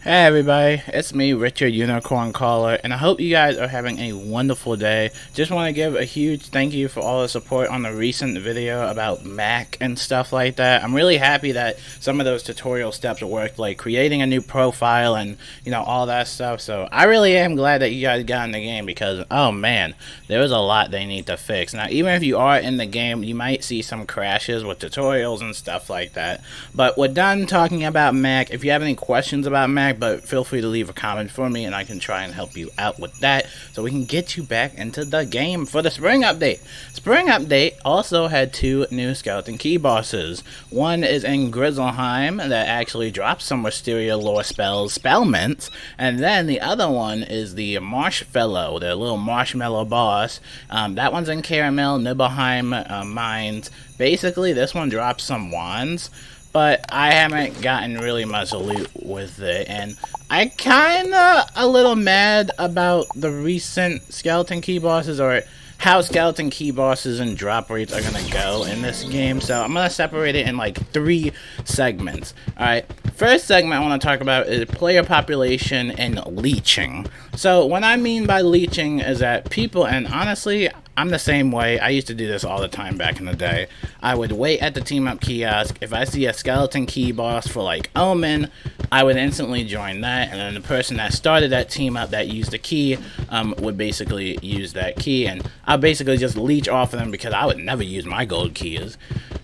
Hey everybody, it's me, Richard Unicorn Caller, and I hope you guys are having a wonderful day. Just want to give a huge thank you for all the support on the recent video about Mac and stuff like that. I'm really happy that some of those tutorial steps worked, like creating a new profile and, all that stuff. So I really am glad that you guys got in the game because, oh man, there was a lot they need to fix. Now, even if you are in the game, you might see some crashes with tutorials and stuff like that. But we're done talking about Mac. If you have any questions about Mac, but feel free to leave a comment for me and I can try and help you out with that so we can get you back into the game for the spring update. Spring update also had two new skeleton key bosses. One is in Grizzleheim that actually drops some Wisteria lore spells, Spellments, and then the other one is the Marshfellow, the little marshmallow boss. That one's in Caramel, Nibelheim Mines. Basically, this one drops some wands, but I haven't gotten really much loot with it, and I kinda a little mad about the recent skeleton key bosses, or how skeleton key bosses and drop rates are gonna go in this game. So I'm gonna separate it in like 3 segments. Alright, first segment I want to talk about is player population and leeching. So what I mean by leeching is that people, and honestly I'm the same way, I used to do this all the time back in the day. I would wait at the team up kiosk. If I see a skeleton key boss for like Omen, I would instantly join that, and then the person that started that team up that used the key would basically use that key, and I'll basically just leech off of them because I would never use my gold keys.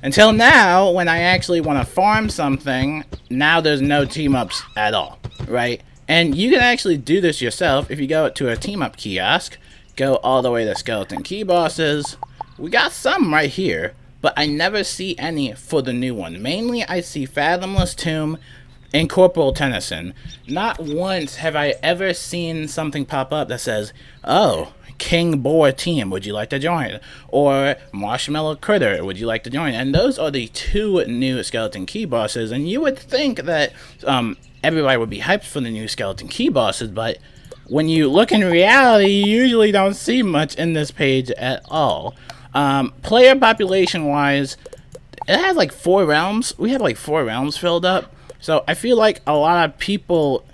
Until now, when I actually want to farm something, now there's no team ups at all, right? And you can actually do this yourself if you go to a team up kiosk, go all the way to skeleton key bosses. We got some right here, but I never see any for the new one. Mainly I see Fathomless Tomb and Corporal Tennyson. Not once have I ever seen something pop up that says, oh, King Boar team, would you like to join? Or Marshmallow Critter, would you like to join? And those are the 2 new skeleton key bosses, and you would think that everybody would be hyped for the new skeleton key bosses, but when you look in reality, you usually don't see much in this page at all. Player population wise, it has like 4 realms. We have like 4 realms filled up. So I feel like a lot of people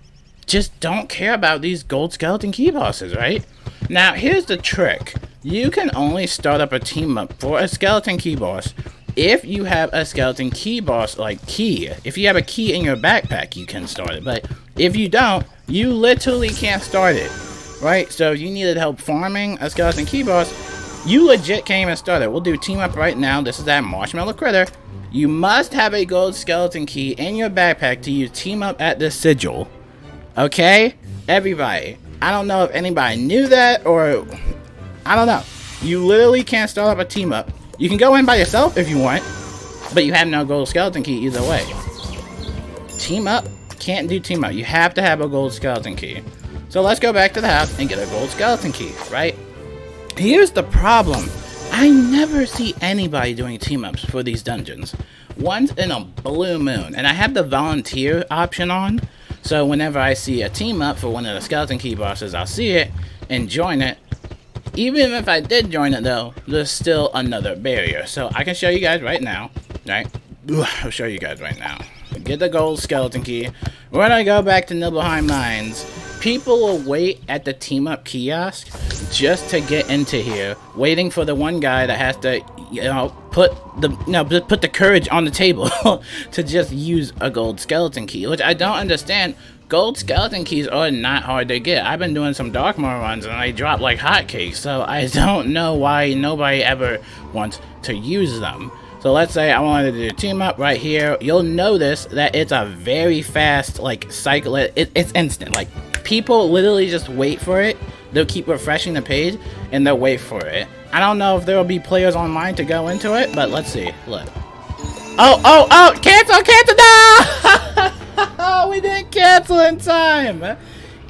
just don't care about these gold skeleton key bosses, right? Now, here's the trick. You can only start up a team up for a skeleton key boss if you have a skeleton key boss, like key. If you have a key in your backpack, you can start it. But if you don't, you literally can't start it, right? So if you needed help farming a skeleton key boss, you legit can't even start it. We'll do team up right now. This is that Marshmallow Critter. You must have a gold skeleton key in your backpack to use team up at this sigil. Okay? Everybody. I don't know if anybody knew that, or I don't know. You literally can't start up a team up. You can go in by yourself if you want, but you have no gold skeleton key either way. Team up, can't do team up. You have to have a gold skeleton key. So let's go back to the house and get a gold skeleton key, right? Here's the problem. I never see anybody doing team ups for these dungeons. Once in a blue moon, and I have the volunteer option on, so whenever I see a team up for one of the skeleton key bosses, I'll see it and join it. Even if I did join it though, there's still another barrier. So I can show you guys right now, right? I'll show you guys right now. Get the gold skeleton key. When I go back to Nibelheim Mines, people will wait at the team up kiosk just to get into here, waiting for the one guy that has to, put the courage on the table to just use a gold skeleton key, which I don't understand. Gold skeleton keys are not hard to get. I've been doing some Darkmoor runs and they drop like hotcakes, so I don't know why nobody ever wants to use them. So let's say I wanted to do team up right here. You'll notice that it's a very fast like cycle. It's instant. Like people literally just wait for it. They'll keep refreshing the page and they'll wait for it. I don't know if there will be players online to go into it, but let's see. Look. Oh! Cancel! No! Oh, we didn't cancel in time. And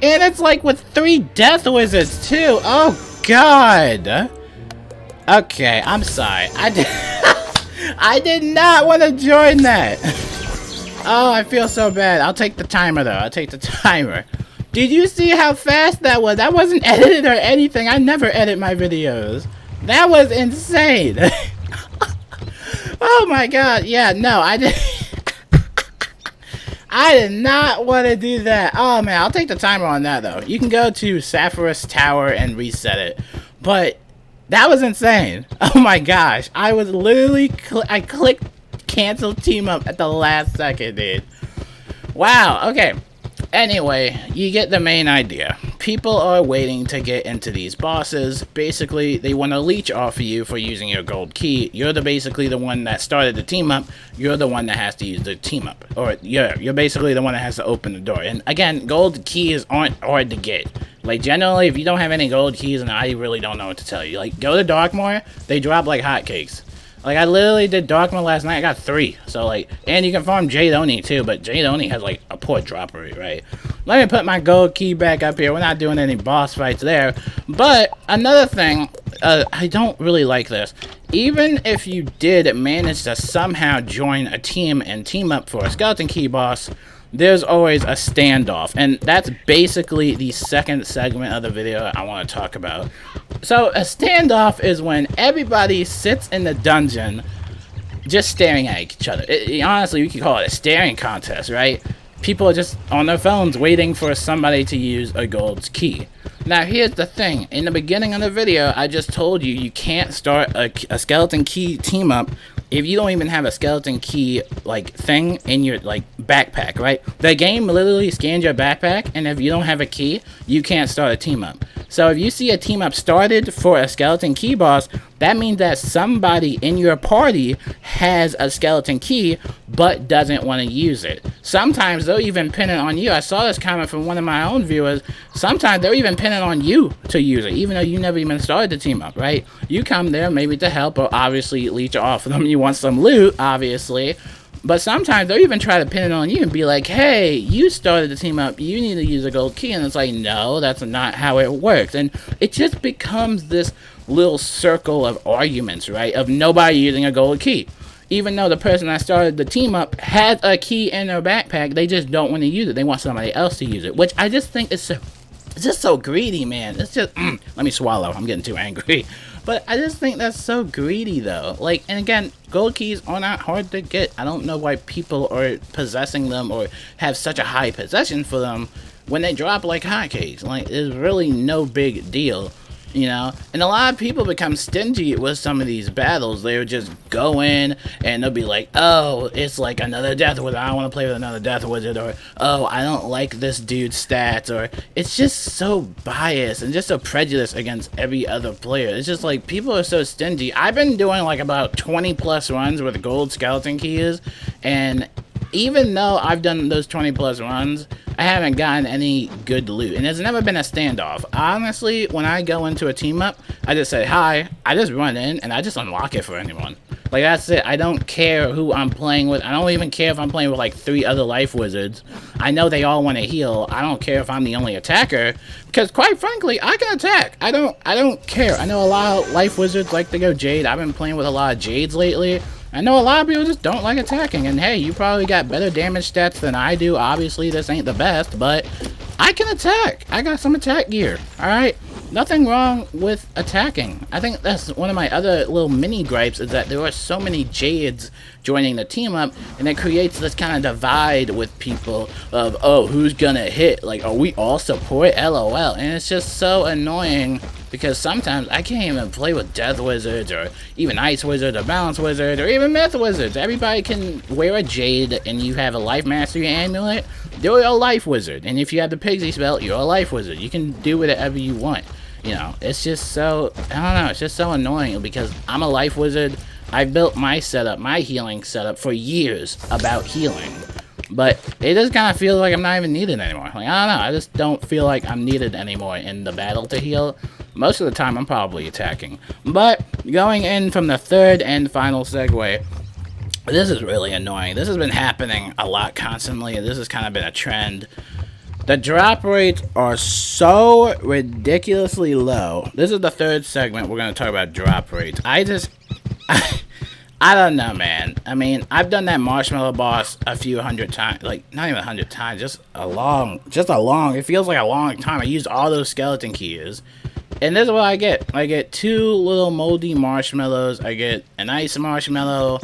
it's like with 3 death wizards too. Oh God. Okay, I'm sorry. I did not want to join that. Oh, I feel so bad. I'll take the timer though. I'll take the timer. Did you see how fast that was? That wasn't edited or anything. I never edit my videos. That was insane. Oh my God. Yeah, no, I didn't. I did not want to do that. Oh man, I'll take the timer on that though. You can go to Sapphirus Tower and reset it. But that was insane. Oh my gosh. I was literally, I clicked cancel team up at the last second, dude. Wow, okay. Anyway, you get the main idea. People are waiting to get into these bosses. Basically, they want to leech off of you for using your gold key. You're basically the one that started the team up. You're the one that has to use the team up. Or you're basically the one that has to open the door. And again, gold keys aren't hard to get. Like, generally, if you don't have any gold keys, and I really don't know what to tell you. Like, go to Darkmoor, they drop like hotcakes. Like, I literally did Darkmoor last night, I got 3. So, like, and you can farm Jade Oni, too, but Jade Oni has, like, a poor drop rate, right? Let me put my gold key back up here. We're not doing any boss fights there. But, another thing, I don't really like this. Even if you did manage to somehow join a team and team up for a skeleton key boss, there's always a standoff, and that's basically the second segment of the video I want to talk about. So a standoff is when everybody sits in the dungeon just staring at each other. Honestly, you could call it a staring contest, right? People are just on their phones waiting for somebody to use a gold key. Now here's the thing, in the beginning of the video I just told you can't start a skeleton key team up if you don't even have a skeleton key like thing in your like backpack, right? The game literally scans your backpack, and if you don't have a key, you can't start a team up. So if you see a team up started for a skeleton key boss, that means that somebody in your party has a skeleton key but doesn't want to use it. Sometimes they'll even pin it on you. I saw this comment from one of my own viewers. Sometimes they'll even pin it on you to use it, even though you never even started the team up, right? You come there maybe to help, or obviously leech off of them. You want some loot, obviously. But sometimes they'll even try to pin it on you and be like, hey, you started the team up, you need to use a gold key. And it's like, no, that's not how it works. And it just becomes this little circle of arguments, right? Of nobody using a gold key. Even though the person that started the team up has a key in their backpack, they just don't want to use it. They want somebody else to use it, which I just think is it's just so greedy, man. It's just, let me swallow. I'm getting too angry. But I just think that's so greedy, though. Like, and again, gold keys are not hard to get. I don't know why people are possessing them or have such a high possession for them when they drop like hotcakes. Like, it's really no big deal, you know? And a lot of people become stingy with some of these battles. They'll just go in and they'll be like, oh, it's like another death wizard. I don't want to play with another death wizard. Or, oh, I don't like this dude's stats. Or, it's just so biased and just so prejudiced against every other player. It's just like, people are so stingy. I've been doing like about 20 plus runs with gold skeleton keys, and even though I've done those 20 plus runs, I haven't gotten any good loot, and there's never been a standoff. Honestly, when I go into a team up, I just say hi, I just run in, and I just unlock it for anyone. Like, that's it. I don't care who I'm playing with. I don't even care if I'm playing with like 3 other life wizards. I know they all want to heal. I don't care if I'm the only attacker, because quite frankly, I can attack. I don't care. I know a lot of life wizards like to go Jade. I've been playing with a lot of Jades lately. I know a lot of people just don't like attacking, and hey, you probably got better damage stats than I do. Obviously, this ain't the best, but I can attack. I got some attack gear, alright? Nothing wrong with attacking. I think that's one of my other little mini gripes, is that there are so many Jades joining the team up, and it creates this kind of divide with people of, oh, who's gonna hit? Like, are we all support? LOL. And it's just so annoying, because sometimes I can't even play with Death Wizards, or even Ice Wizard, or Balance Wizard, or even Myth Wizards. Everybody can wear a Jade, and you have a Life Mastery Amulet, you're a Life Wizard. And if you have the Pixie Spell, you're a Life Wizard. You can do whatever you want. You know, it's just so, I don't know, it's just so annoying, because I'm a Life Wizard. I've built my setup, my healing setup, for years about healing. But it just kind of feels like I'm not even needed anymore. Like, I don't know, I just don't feel like I'm needed anymore in the battle to heal. Most of the time, I'm probably attacking. But going in from the third and final segue, this is really annoying. This has been happening a lot constantly. This has kind of been a trend. The drop rates are so ridiculously low. This is the third segment. We're going to talk about drop rates. I don't know, man. I mean, I've done that marshmallow boss a few hundred times. Like, not even 100 times. Just a long, it feels like a long time. I used all those skeleton keys. And this is what I get. I get 2 little moldy marshmallows. I get an ice marshmallow.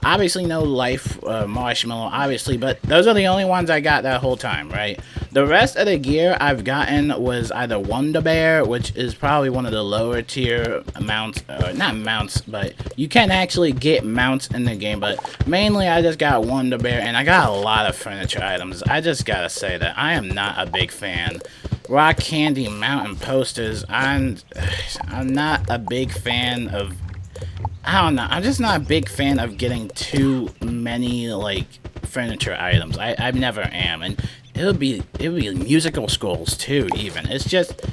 Obviously no life, marshmallow, obviously, but those are the only ones I got that whole time, right? The rest of the gear I've gotten was either Wonder Bear, which is probably one of the lower tier mounts, not mounts, but you can actually get mounts in the game, but mainly I just got Wonder Bear, and I got a lot of furniture items. I just gotta say that I am not a big fan. Rock Candy Mountain posters, I'm not a big fan of, I don't know, I'm just not a big fan of getting too many, like, furniture items. I never am, and it'll be musical scrolls too, even. It's just,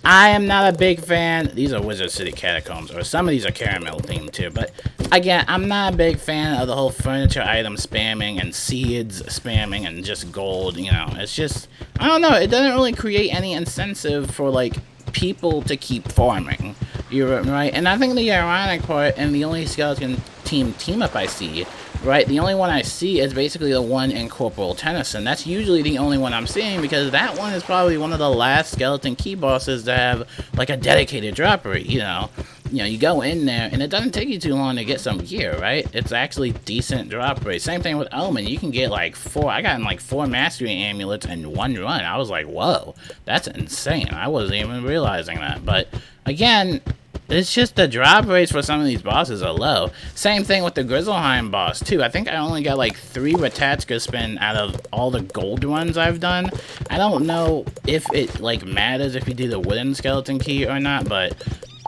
I am not a big fan. These are Wizard City Catacombs, or some of these are caramel themed too, but again, I'm not a big fan of the whole furniture item spamming and seeds spamming and just gold, you know. It's just, I don't know, it doesn't really create any incentive for, like, people to keep farming. You're right, and I think the ironic part, and the only skeleton team up I see, right, the only one I see is basically the one in Corporal Tennyson. That's usually the only one I'm seeing, because that one is probably one of the last skeleton key bosses to have, like, a dedicated drop rate, you know. You go in there, and it doesn't take you too long to get some gear, right? It's actually decent drop rate. Same thing with Omen. You can get, like, I got like 4 mastery amulets in one run. I was like, whoa, that's insane. I wasn't even realizing that. But, again, it's just the drop rates for some of these bosses are low. Same thing with the Grizzleheim boss, too. I think I only got, like, 3 Ratatska spin out of all the gold runs I've done. I don't know if it, like, matters if you do the wooden skeleton key or not, but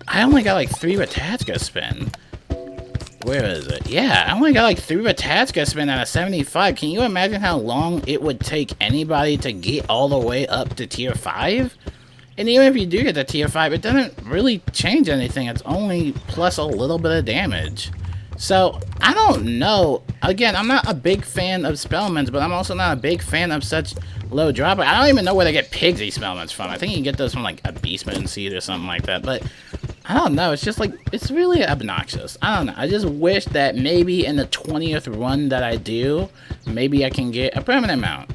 I only got, like, 3 Ratatska spin. Where is it? Yeah, I only got, like, 3 Ratatska spin out of 75. Can you imagine how long it would take anybody to get all the way up to tier 5? And even if you do get to tier 5, it doesn't really change anything. It's only plus a little bit of damage. So, I don't know. Again, I'm not a big fan of Spellmans, but I'm also not a big fan of such low drop. I don't even know where they get Pigsy Spellmans from. I think you can get those from, like, a Beastman seed or something like that. But I don't know. It's just, like, it's really obnoxious. I don't know. I just wish that maybe in the 20th run that I do, maybe I can get a permanent mount.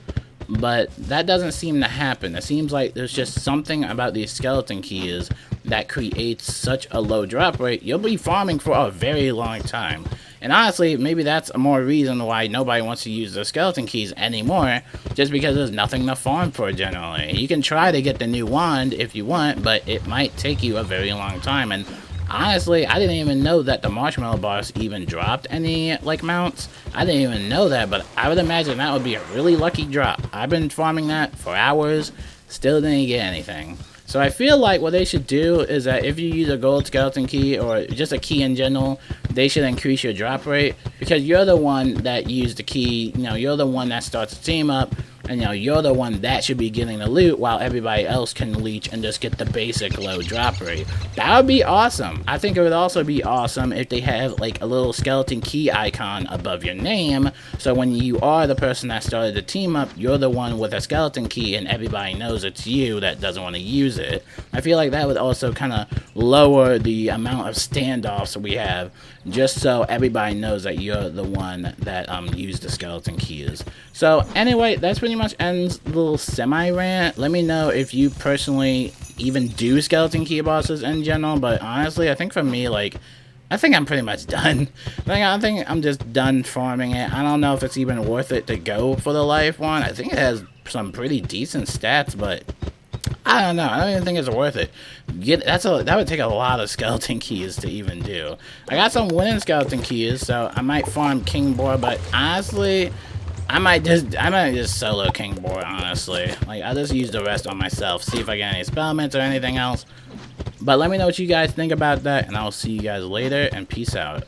But that doesn't seem to happen. It seems like there's just something about these skeleton keys that creates such a low drop rate. You'll be farming for a very long time. And honestly, maybe that's more reason why nobody wants to use the skeleton keys anymore, just because there's nothing to farm for generally. You can try to get the new wand if you want, but it might take you a very long time. And honestly, I didn't even know that the Marshmallow boss even dropped any, like, mounts. I didn't even know that, but I would imagine that would be a really lucky drop. I've been farming that for hours, still didn't get anything. So I feel like what they should do is that if you use a gold skeleton key, or just a key in general, they should increase your drop rate, because you're the one that used the key, you know, you're the one that starts the team up, and, you know, you're the one that should be getting the loot, while everybody else can leech and just get the basic low drop rate. That would be awesome. I think it would also be awesome if they have, like, a little skeleton key icon above your name, so when you are the person that started the team up, you're the one with a skeleton key, and everybody knows it's you that doesn't want to use it. I feel like that would also kind of lower the amount of standoffs we have, just so everybody knows that you're the one that used the skeleton keys. So anyway, that's pretty much ends the little semi-rant. Let me know if you personally even do skeleton key bosses in general, but honestly, I think for me, like, I think I'm pretty much done. I think I'm just done farming it. I don't know if it's even worth it to go for the life one. I think it has some pretty decent stats, but I don't know. I don't even think it's worth it. That would take a lot of skeleton keys to even do. I got some winning skeleton keys, so I might farm King Boar, but honestly, I might just solo King Boar, honestly. Like, I'll just use the rest on myself, see if I get any spellments or anything else. But let me know what you guys think about that, and I'll see you guys later, and peace out.